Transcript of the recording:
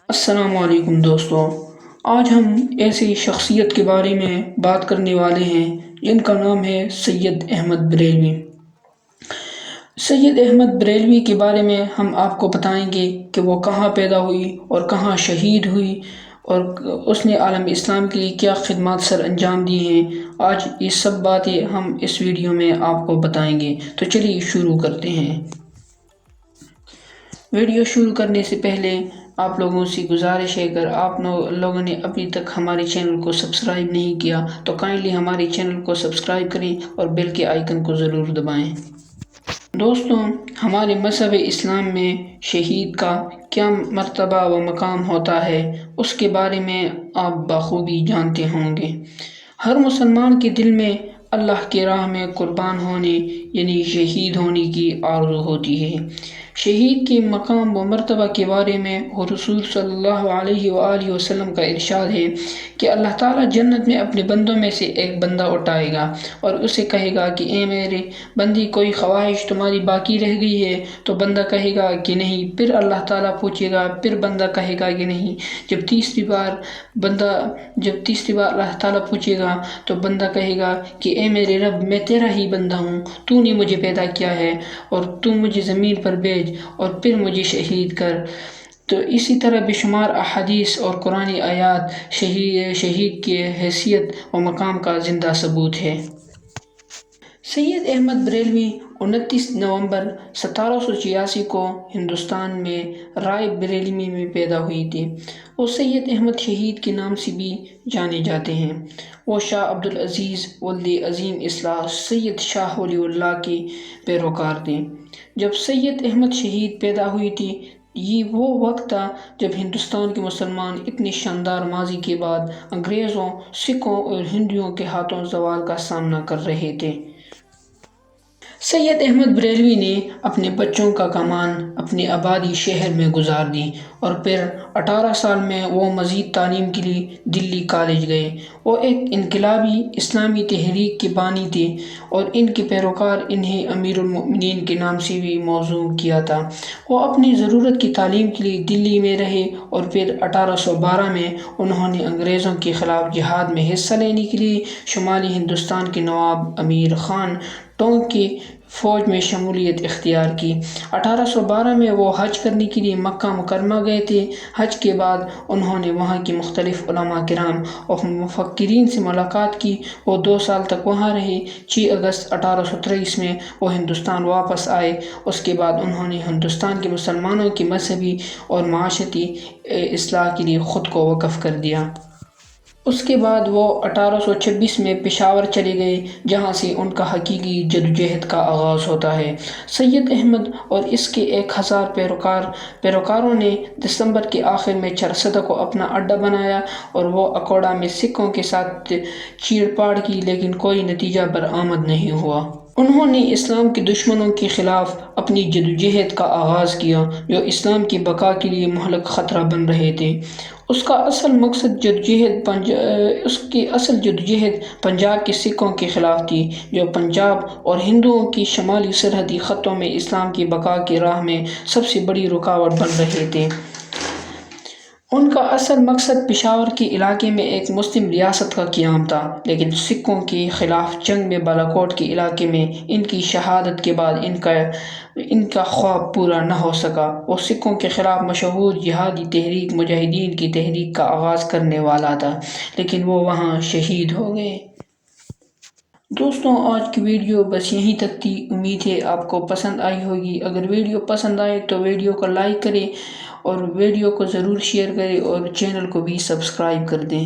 السلام علیکم دوستوں، آج ہم ایسی شخصیت کے بارے میں بات کرنے والے ہیں جن کا نام ہے سید احمد بریلوی۔ سید احمد بریلوی کے بارے میں ہم آپ کو بتائیں گے کہ وہ کہاں پیدا ہوئی اور کہاں شہید ہوئی اور اس نے عالم اسلام کے لیے کیا خدمات سر انجام دی ہیں۔ آج یہ سب باتیں ہم اس ویڈیو میں آپ کو بتائیں گے، تو چلیے شروع کرتے ہیں۔ ویڈیو شروع کرنے سے پہلے آپ لوگوں سے گزارش ہے، اگر آپ لوگوں نے ابھی تک ہمارے چینل کو سبسکرائب نہیں کیا تو کائنڈلی ہمارے چینل کو سبسکرائب کریں اور بیل کے آئیکن کو ضرور دبائیں۔ دوستوں، ہمارے مذہب اسلام میں شہید کا کیا مرتبہ و مقام ہوتا ہے، اس کے بارے میں آپ بخوبی جانتے ہوں گے۔ ہر مسلمان کے دل میں اللہ کی راہ میں قربان ہونے یعنی شہید ہونے کی آرزو ہوتی ہے۔ شہید کے مقام و مرتبہ کے بارے میں رسول صلی اللہ علیہ وآلہ وسلم کا ارشاد ہے کہ اللہ تعالیٰ جنت میں اپنے بندوں میں سے ایک بندہ اٹھائے گا اور اسے کہے گا کہ اے میرے بندی، کوئی خواہش تمہاری باقی رہ گئی ہے؟ تو بندہ کہے گا کہ نہیں۔ پھر اللہ تعالیٰ پوچھے گا، پھر بندہ کہے گا کہ نہیں۔ جب تیسری بار اللہ تعالیٰ پوچھے گا تو بندہ کہے گا کہ اے میرے رب، میں تیرا ہی بندہ ہوں، تو نے مجھے پیدا کیا ہے اور تو مجھے زمین پر بھیج اور پھر مجھے شہید کر۔ تو اسی طرح بے شمار احادیث اور قرآنی آیات شہید کی حیثیت و مقام کا زندہ ثبوت ہے۔ سید احمد بریلوی 29 نومبر 1786 کو ہندوستان میں رائے بریلی میں پیدا ہوئی تھی۔ وہ سید احمد شہید کے نام سے بھی جانے جاتے ہیں۔ وہ شاہ عبدالعزیز ولد عظیم اصلاح سید شاہ ولی اللہ کے پیروکار تھے۔ جب سید احمد شہید پیدا ہوئی تھی، یہ وہ وقت تھا جب ہندوستان کے مسلمان اتنے شاندار ماضی کے بعد انگریزوں، سکھوں اور ہندوؤں کے ہاتھوں زوال کا سامنا کر رہے تھے۔ سید احمد بریلوی نے اپنے بچوں کا کمان اپنے آبائی شہر میں گزار دی اور پھر 18 سال میں وہ مزید تعلیم کے لیے دلی کالج گئے۔ وہ ایک انقلابی اسلامی تحریک کے بانی تھے اور ان کے پیروکار انہیں امیر المؤمنین کے نام سے بھی موسوم کیا تھا۔ وہ اپنی ضرورت کی تعلیم کے لیے دلی میں رہے اور پھر 1812 میں انہوں نے انگریزوں کے خلاف جہاد میں حصہ لینے کے لیے شمالی ہندوستان کے نواب امیر خان ٹونک کی فوج میں شمولیت اختیار کی۔ 1812 میں وہ حج کرنے کے لیے مکہ مکرمہ گئے تھے۔ حج کے بعد انہوں نے وہاں کے مختلف علماء کرام اور مفکرین سے ملاقات کی۔ وہ 2 سال تک وہاں رہے۔ 6 اگست 1823 میں وہ ہندوستان واپس آئے۔ اس کے بعد انہوں نے ہندوستان کے مسلمانوں کی مذہبی اور معاشرتی اصلاح کے لیے خود کو وقف کر دیا۔ اس کے بعد وہ 1826 میں پشاور چلے گئے، جہاں سے ان کا حقیقی جدوجہد کا آغاز ہوتا ہے۔ سید احمد اور اس کے 1000 پیروکاروں نے دسمبر کے آخر میں چرسدہ کو اپنا اڈہ بنایا اور وہ اکوڑا میں سکھوں کے ساتھ چیڑ پاڑ کی، لیکن کوئی نتیجہ برآمد نہیں ہوا۔ انہوں نے اسلام کے دشمنوں کے خلاف اپنی جدوجہد کا آغاز کیا، جو اسلام کی بقا کے لیے مہلک خطرہ بن رہے تھے۔ اس کی اصل جدوجہد پنجاب کے سکھوں کے خلاف تھی، جو پنجاب اور ہندوؤں کی شمالی سرحدی خطوں میں اسلام کی بقا کی راہ میں سب سے بڑی رکاوٹ بن رہے تھے۔ ان کا اصل مقصد پشاور کے علاقے میں ایک مسلم ریاست کا قیام تھا، لیکن سکھوں کے خلاف جنگ میں بالاکوٹ کے علاقے میں ان کی شہادت کے بعد ان کا خواب پورا نہ ہو سکا۔ وہ سکھوں کے خلاف مشہور جہادی تحریک مجاہدین کی تحریک کا آغاز کرنے والا تھا، لیکن وہ وہاں شہید ہو گئے۔ دوستوں، آج کی ویڈیو بس یہیں تک تھی۔ امید ہے آپ کو پسند آئی ہوگی۔ اگر ویڈیو پسند آئے تو ویڈیو کو لائک کریں اور ویڈیو کو ضرور شیئر کریں اور چینل کو بھی سبسکرائب کر دیں۔